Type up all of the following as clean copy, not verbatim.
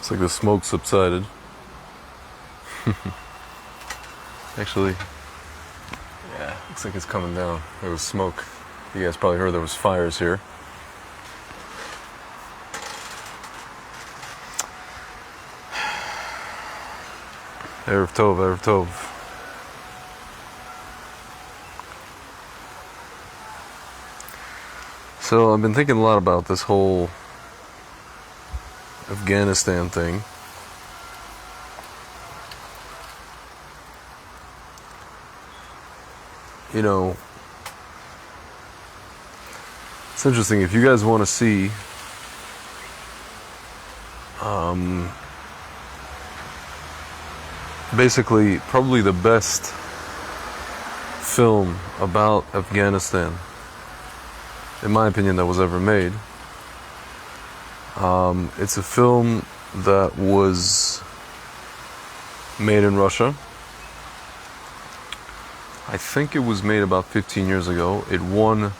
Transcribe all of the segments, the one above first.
It's like the smoke subsided. Actually, yeah, looks like it's coming down. There was smoke. You guys probably heard there was fires here. Erev Tov, Erev Tov. So I've been thinking a lot about this whole Afghanistan thing. You know, it's interesting. If you guys want to see basically probably the best film about Afghanistan, in my opinion, that was ever made, it's a film that was made in Russia. I think it was made about 15 years ago. It won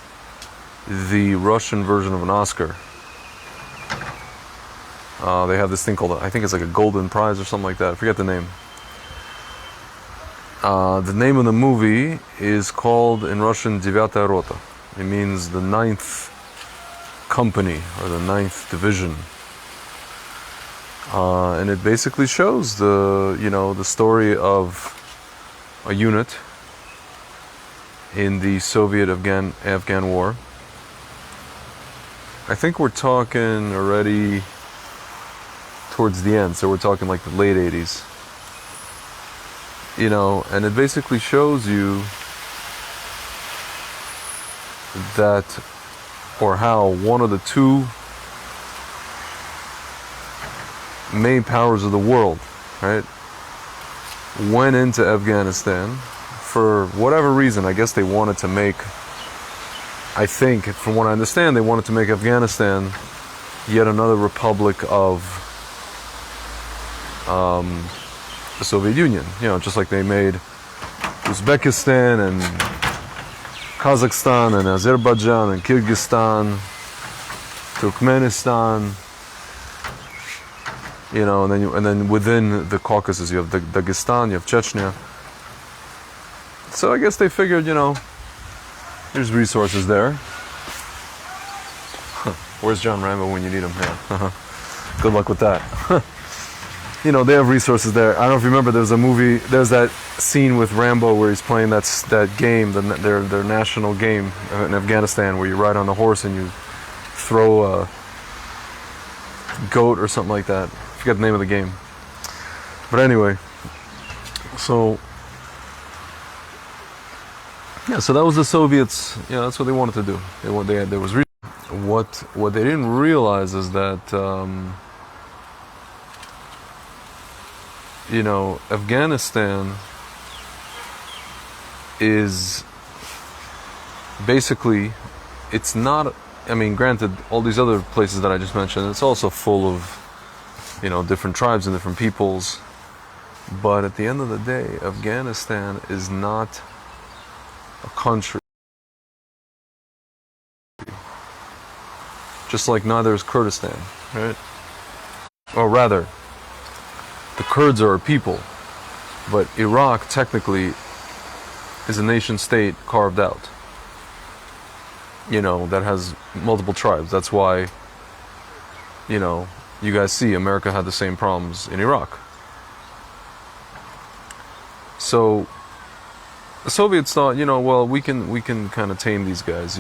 the Russian version of an Oscar. They have this thing called, I think it's like a Golden Prize or something like that. I forget the name. The name of the movie is called in Russian Devyataya Rota. It means the 9th company or the 9th division. And it basically shows the story of a unit in the Soviet-Afghan war. I think we're talking already towards the end, so we're talking like the late 80s. And it basically shows you that, or how one of the two main powers of the world, right, went into Afghanistan for whatever reason. I guess they wanted to make, I think, from what I understand, they wanted to make Afghanistan yet another republic of the Soviet Union, just like they made Uzbekistan and Kazakhstan and Azerbaijan and Kyrgyzstan, Turkmenistan, and then within the Caucasus you have Dagestan, you have Chechnya. So I guess they figured, there's resources there. Where's John Rambo when you need him? Yeah. Good luck with that. They have resources there. I don't know if you remember, there's a movie, there's that scene with Rambo where he's playing that game, their national game in Afghanistan, where you ride on a horse and you throw a goat or something like that. I forget the name of the game. But anyway, so that was the Soviets. That's what they wanted to do. There was what they didn't realize is that Afghanistan is basically, it's not, granted, all these other places that I just mentioned, it's also full of, different tribes and different peoples. But at the end of the day, Afghanistan is not a country. Just like neither is Kurdistan, right? Or rather, the Kurds are a people, but Iraq technically is a nation state carved out, that has multiple tribes. That's why, you guys see America had the same problems in Iraq. So the Soviets thought, well, we can kind of tame these guys.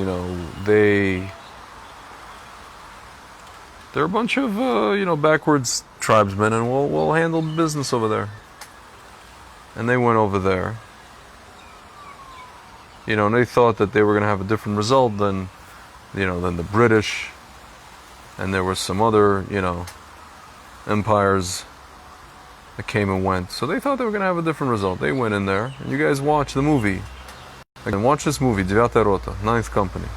They're a bunch of backwards tribesmen, and we'll handle business over there. And they went over there, and they thought that they were going to have a different result than the British, and there were some other empires that came and went. So they thought they were going to have a different result. They went in there, and you guys watch the movie. Again, watch this movie, Devyataya Rota, 9th Company.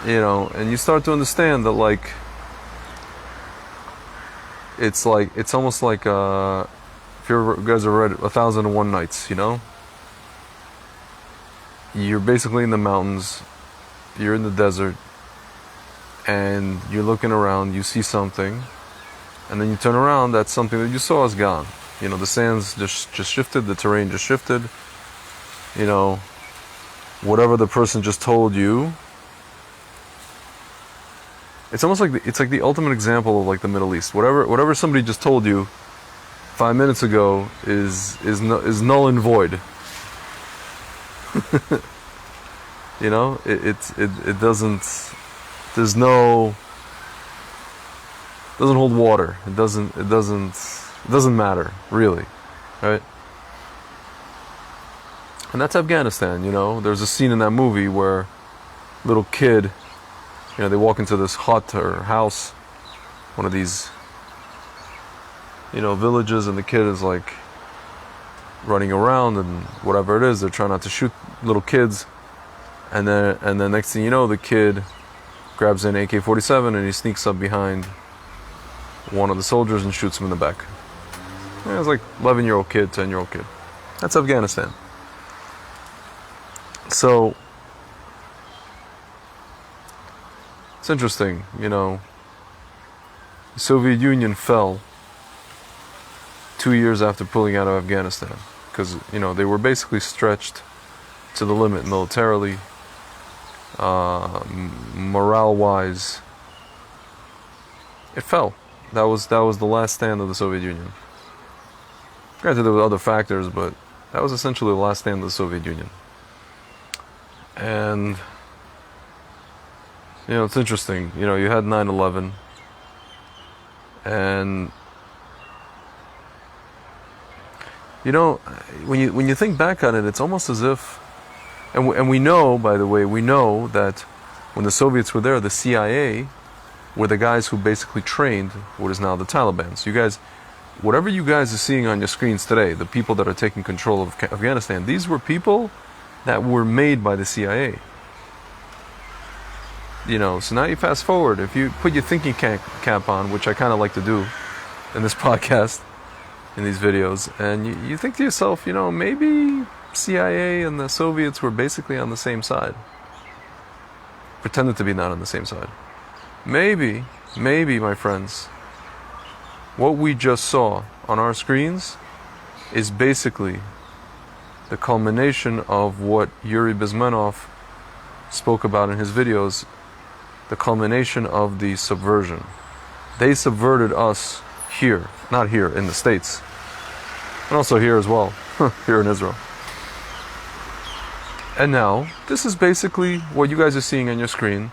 And you start to understand that, it's almost like, if you guys have read 1001 Nights, you're basically in the mountains, you're in the desert, and you're looking around, you see something, and then you turn around, that's something that you saw is gone. You know, the sands just shifted, the terrain just shifted. You know, whatever the person just told you, it's almost like it's like the ultimate example of like the Middle East. Whatever somebody just told you 5 minutes ago is null and void. You know, it doesn't. There's no. Doesn't hold water. It doesn't matter really, right? And that's Afghanistan. You know, there's a scene in that movie where little kid, you know, they walk into this hut or house, one of these, you know, villages, and the kid is like running around and whatever it is, they're trying not to shoot little kids, and then next thing you know, the kid grabs an AK-47 and he sneaks up behind one of the soldiers and shoots him in the back. Yeah, it's like 11-year-old kid, 10-year-old kid. That's Afghanistan. So it's interesting, you know, the Soviet Union fell 2 years after pulling out of Afghanistan because, you know, they were basically stretched to the limit militarily, morale-wise. It fell. That was the last stand of the Soviet Union. Granted, there were other factors, but that was essentially the last stand of the Soviet Union. And, you know, it's interesting. You know, you had 9/11, and, you know, when you think back on it, it's almost as if, and we know, by the way, we know that when the Soviets were there, the CIA were the guys who basically trained what is now the Taliban. So you guys, whatever you guys are seeing on your screens today, the people that are taking control of Afghanistan, these were people that were made by the CIA. You know, so now you fast forward, if you put your thinking cap on, which I kind of like to do in this podcast, in these videos, and you think to yourself, you know, maybe CIA and the Soviets were basically on the same side. Pretended to be not on the same side. Maybe, my friends, what we just saw on our screens is basically the culmination of what Yuri Bezmenov spoke about in his videos, the culmination of the subversion. They subverted us here, not here in the States, and also here as well, here in Israel. And now, this is basically what you guys are seeing on your screen.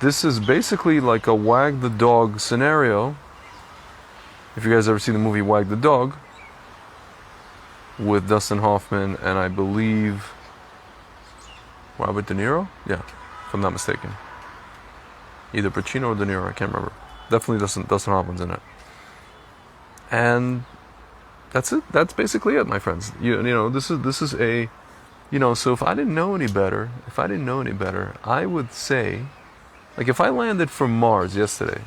This is basically like a wag the dog scenario. If you guys ever seen the movie Wag the Dog with Dustin Hoffman and I believe Robert De Niro? Yeah, if I'm not mistaken. Either Pacino or De Niro, I can't remember. Definitely Dustin Hoffman's in it. And that's it. That's basically it, my friends. You know, this is a, you know, so if I didn't know any better, I would say, like if I landed from Mars yesterday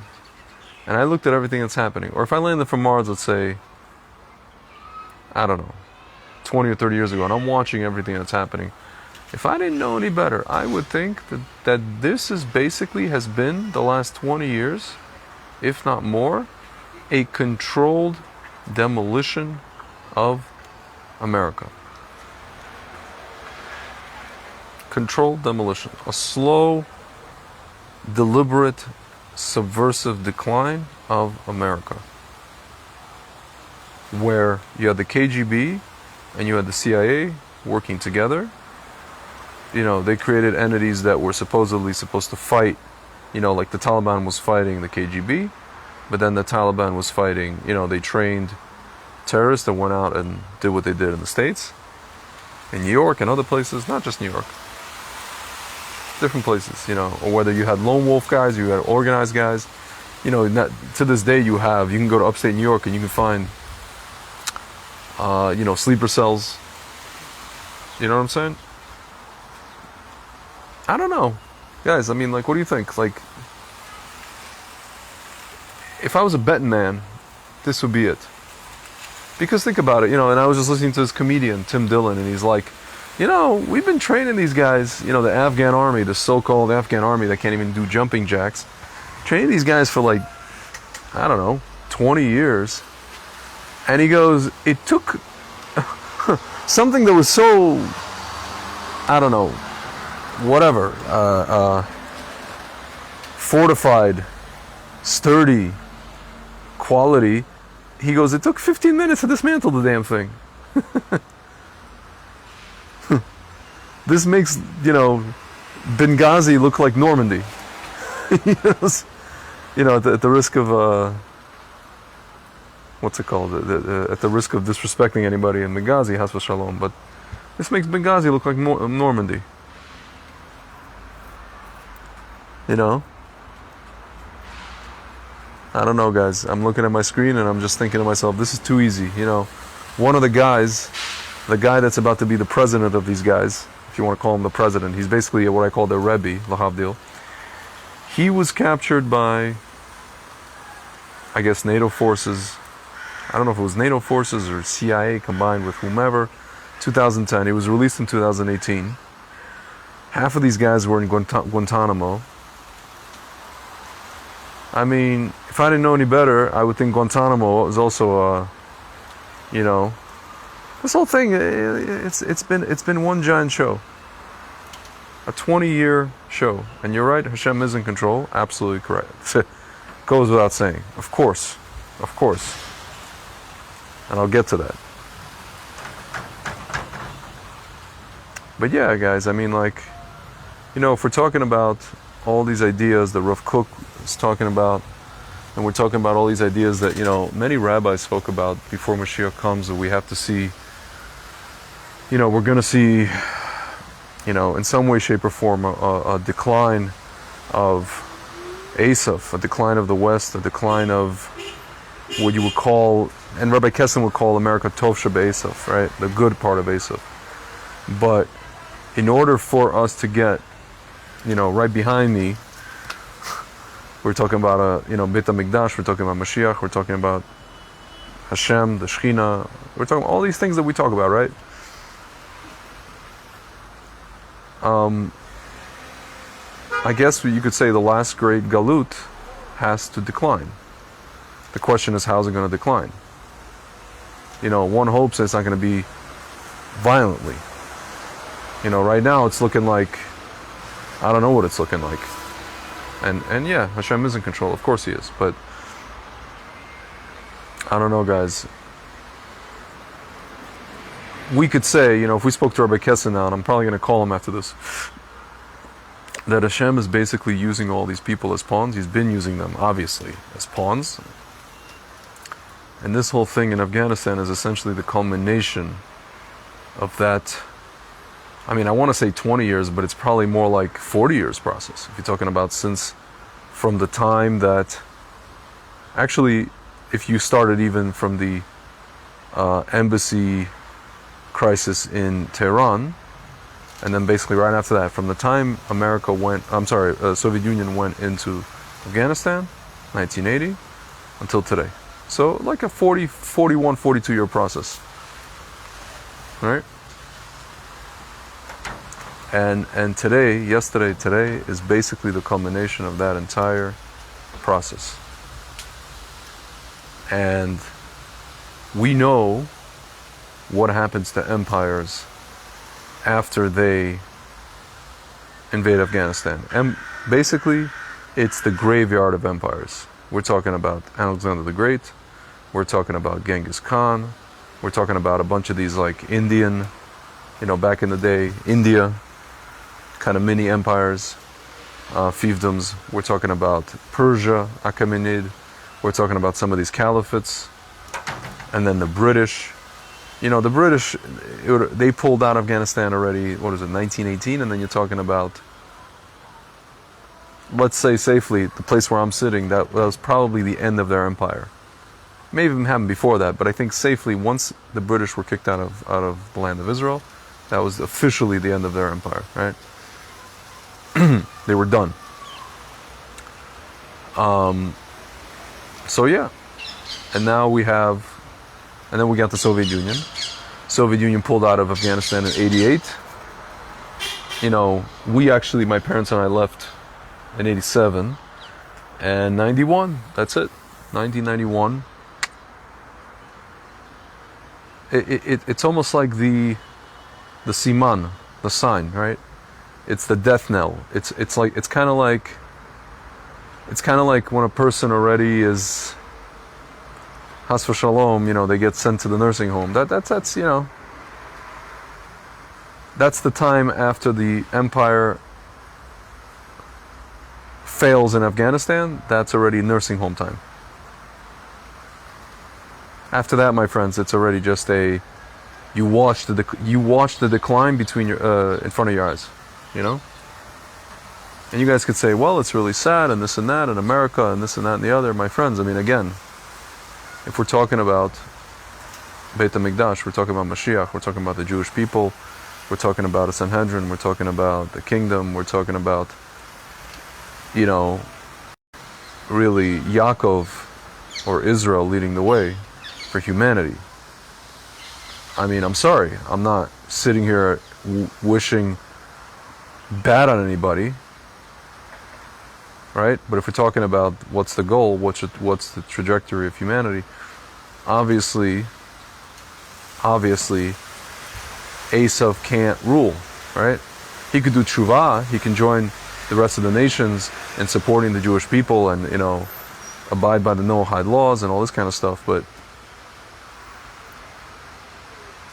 and I looked at everything that's happening, or if I landed from Mars, let's say, I don't know, 20 or 30 years ago, and I'm watching everything that's happening, if I didn't know any better, I would think that this is basically has been the last 20 years, if not more, a controlled demolition of America. Controlled demolition. A slow, deliberate, subversive decline of America. Where you had the KGB and you had the CIA working together. You know, they created entities that were supposedly supposed to fight, you know, like the Taliban was fighting the KGB, but then the Taliban was fighting, you know, they trained terrorists that went out and did what they did in the States, in New York and other places, not just New York, different places, you know, or whether you had lone wolf guys, you had organized guys, you know, to this day you can go to upstate New York and you can find, you know, sleeper cells, you know what I'm saying? I don't know. Guys, I mean, like, what do you think? Like, if I was a betting man, this would be it. Because think about it, you know, and I was just listening to this comedian, Tim Dillon, and he's like, you know, we've been training these guys, you know, the Afghan army, the so-called Afghan army that can't even do jumping jacks, training these guys for like, I don't know, 20 years. And he goes, it took something that was so, I don't know, whatever, fortified, sturdy, quality. He goes, it took 15 minutes to dismantle the damn thing. This makes, Benghazi look like Normandy. At the risk of, what's it called? At the risk of disrespecting anybody in Benghazi, Has v'Shalom. But this makes Benghazi look like Normandy. I don't know, guys. I'm looking at my screen and I'm just thinking to myself, this is too easy. One of the guys, the guy that's about to be the president of these guys, if you want to call him the president, he's basically what I call the Rebbe, Lahavdil. He was captured by, I guess, NATO forces. I don't know if it was NATO forces or CIA combined with whomever. 2010. He was released in 2018. Half of these guys were in Guantanamo. I mean, if I didn't know any better, I would think Guantanamo was also, this whole thing. It's been one giant show, a 20-year show. And you're right, HaShem is in control. Absolutely correct. Goes without saying. Of course. And I'll get to that. But yeah, guys. I mean, if we're talking about all these ideas that Rav Kook is talking about, and we're talking about all these ideas that, many rabbis spoke about before Mashiach comes, that we have to see, we're going to see, in some way, shape, or form, a decline of Eisav, a decline of the West, a decline of what you would call, and Rabbi Kessin would call America Tov Sheb Eisav, right? The good part of Eisav. But in order for us to get, right behind me, we're talking about Beit HaMikdash, we're talking about Mashiach, we're talking about HaShem, the Shechina, we're talking about all these things that we talk about, right? I guess you could say the last great galut has to decline. The question is, how's it going to decline? One hopes it's not going to be violently. Right now it's looking like, I don't know what it's looking like. And yeah, HaShem is in control. Of course he is. But I don't know, guys. We could say, if we spoke to Rabbi Kessin now, and I'm probably going to call him after this, that HaShem is basically using all these people as pawns. He's been using them, obviously, as pawns. And this whole thing in Afghanistan is essentially the culmination of that. I mean, I want to say 20 years, but it's probably more like 40 years process. If you're talking about from the time that, actually, if you started even from the embassy crisis in Tehran, and then basically right after that, from the time Soviet Union went into Afghanistan, 1980, until today. So like a 41, 42 year process, right? And today is basically the culmination of that entire process. And we know what happens to empires after they invade Afghanistan. And basically, it's the graveyard of empires. We're talking about Alexander the Great. We're talking about Genghis Khan. We're talking about a bunch of these Indian, back in the day, India, kind of mini empires, fiefdoms. We're talking about Persia, Achaemenid. We're talking about some of these caliphates. And then the British. The British, they pulled out Afghanistan already, 1918? And then you're talking about, let's say safely, the place where I'm sitting, that was probably the end of their empire. It may even happen before that, but I think safely, once the British were kicked out of the land of Israel, that was officially the end of their empire, right? They were done. So yeah. And now we got the Soviet Union. Soviet Union pulled out of Afghanistan in 88. My parents and I left in 87 and 91. That's it. 1991. It's almost like the siman, the sign, right? It's the death knell. It's kind of like when a person already is has v'shalom, they get sent to the nursing home. That's that's the time after the empire fails in Afghanistan. That's already nursing home time. After that, my friends, it's already just you watch the decline between your in front of your eyes, And you guys could say, well, it's really sad and this and that and America and this and that and the other. My friends, I mean, again, if we're talking about Beit HaMikdash, we're talking about Mashiach, we're talking about the Jewish people, we're talking about a Sanhedrin, we're talking about the kingdom, we're talking about, really Yaakov or Israel leading the way for humanity. I mean, I'm sorry, I'm not sitting here wishing bad on anybody, right? But if we're talking about what's the goal, what's the trajectory of humanity, obviously, Eisav can't rule, right? He could do tshuva, he can join the rest of the nations in supporting the Jewish people and, abide by the Noahide laws and all this kind of stuff, but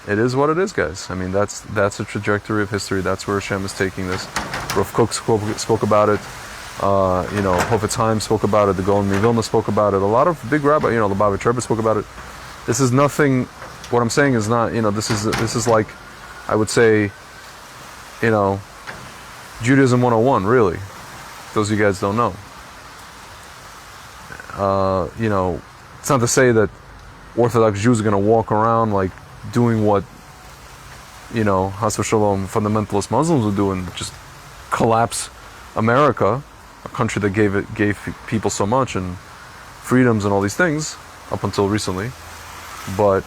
it is what it is, guys. I mean, that's a trajectory of history. That's where HaShem is taking this. Rav Kook spoke about it. Hofetz Chaim spoke about it. The Gaon Vilna spoke about it. A lot of big rabbis, the Lubavitch Rebbe spoke about it. This is nothing. What I'm saying is not. This is like, I would say, Judaism 101. Really, those of you guys don't know. It's not to say that Orthodox Jews are going to walk around like doing what, Chas v'shalom, fundamentalist Muslims would do and just collapse America, a country that gave people so much and freedoms and all these things up until recently. But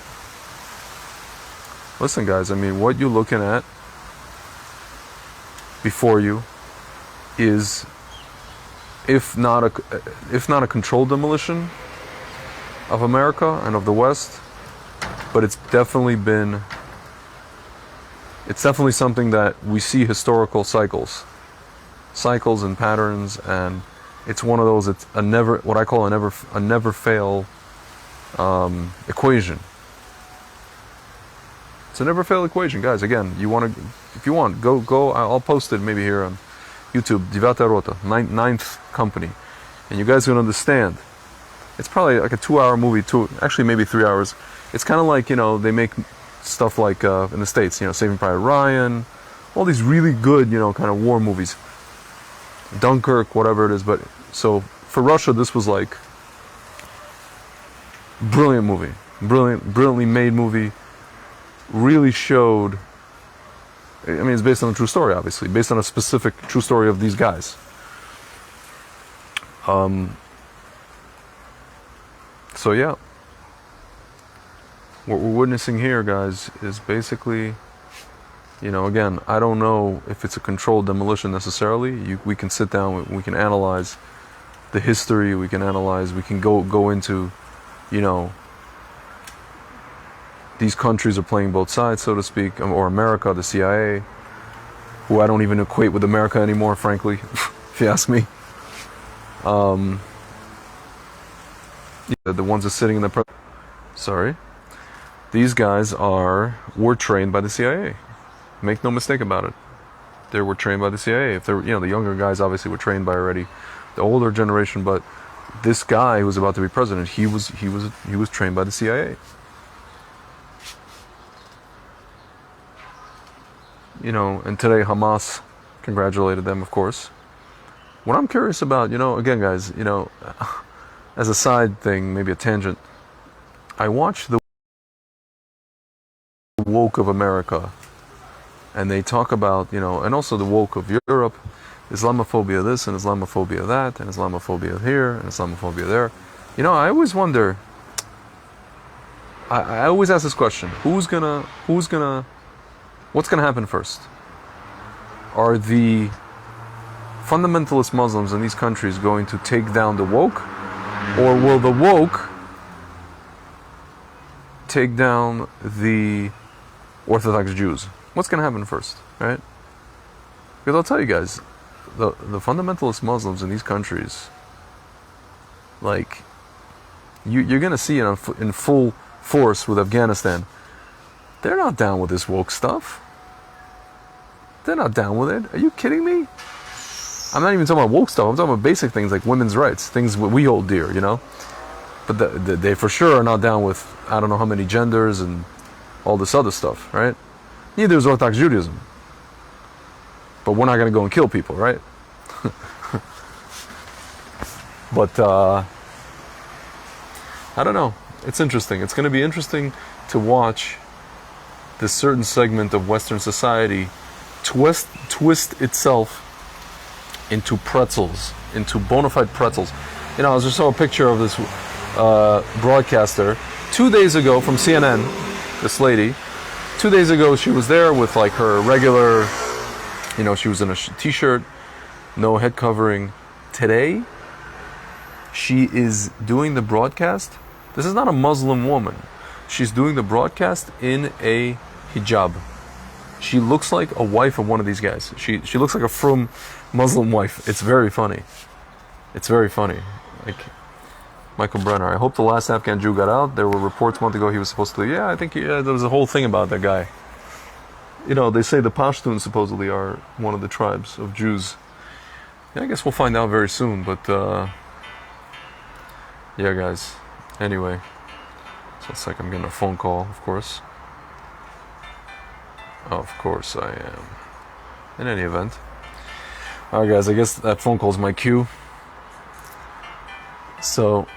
listen, guys, I mean, what you're looking at before you is, if not a controlled demolition of America and of the West, but it's definitely something that we see historical cycles and patterns, and it's one of those. It's what I call a never fail equation. It's a never fail equation, guys. Again, if you want, go. I'll post it maybe here on YouTube. Divata Rota, ninth company, and you guys are gonna understand. It's probably like a 2-hour movie, actually maybe 3 hours. It's kind of like, they make stuff like in the States, Saving Private Ryan, all these really good, kind of war movies. Dunkirk, whatever it is. But so for Russia, this was like brilliant movie, brilliantly made movie. Really showed. I mean, it's based on a true story, obviously, based on a specific true story of these guys. So yeah, what we're witnessing here, guys, is basically, again, I don't know if it's a controlled demolition necessarily. We can sit down, we can analyze the history, we can go into, these countries are playing both sides, so to speak, or America, the CIA, who I don't even equate with America anymore, frankly, if you ask me. The ones that are sitting in the these guys were trained by the CIA. Make no mistake about it. They were trained by the CIA. If they're, the younger guys obviously were trained by already the older generation, but this guy who was about to be president, he was trained by the CIA. And today Hamas congratulated them, of course. What I'm curious about, again, guys, as a side thing, maybe a tangent, I watched the woke of America, and they talk about, and also the woke of Europe, Islamophobia this and Islamophobia that, and Islamophobia here and Islamophobia there. I always wonder, I always ask this question, what's gonna happen first? Are the fundamentalist Muslims in these countries going to take down the woke, Or will the woke take down the Orthodox Jews? What's going to happen first, right? Because I'll tell you guys, the fundamentalist Muslims in these countries, like, you're going to see it in full force with Afghanistan. They're not down with this woke stuff. They're not down with it. Are you kidding me? I'm not even talking about woke stuff. I'm talking about basic things like women's rights, things we hold dear, you know? But they for sure are not down with, I don't know how many genders and all this other stuff, right? Neither is Orthodox Judaism. But we're not going to go and kill people, right? But, I don't know. It's interesting. It's going to be interesting to watch this certain segment of Western society twist itself into pretzels, into bona fide pretzels. You know, I just saw a picture of this broadcaster 2 days ago from CNN, this lady. 2 days ago, she was there with like her regular, you know, she was in a t-shirt, no head covering. Today, she is doing the broadcast. This is not a Muslim woman. She's doing the broadcast in a hijab. She looks like a wife of one of these guys. She looks like a frum Muslim wife. It's very funny. It's very funny. Like Michael Brenner. I hope the last Afghan Jew got out. There were reports a month ago he was supposed to. Yeah, I think there was a whole thing about that guy. You know, they say the Pashtuns supposedly are one of the tribes of Jews. Yeah, I guess we'll find out very soon. But yeah, guys. Anyway, so it's like I'm getting a phone call, of course. Of course I am. In any event. Alright guys, I guess that phone call is my cue. So,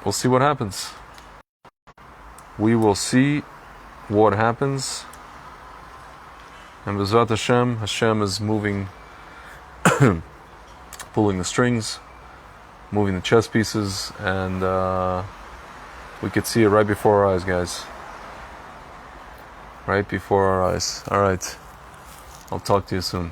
we'll see what happens. We will see what happens. And B'ezrat HaShem, HaShem is moving, pulling the strings, moving the chess pieces, and we could see it right before our eyes, guys. Right before our eyes. Alright. I'll talk to you soon.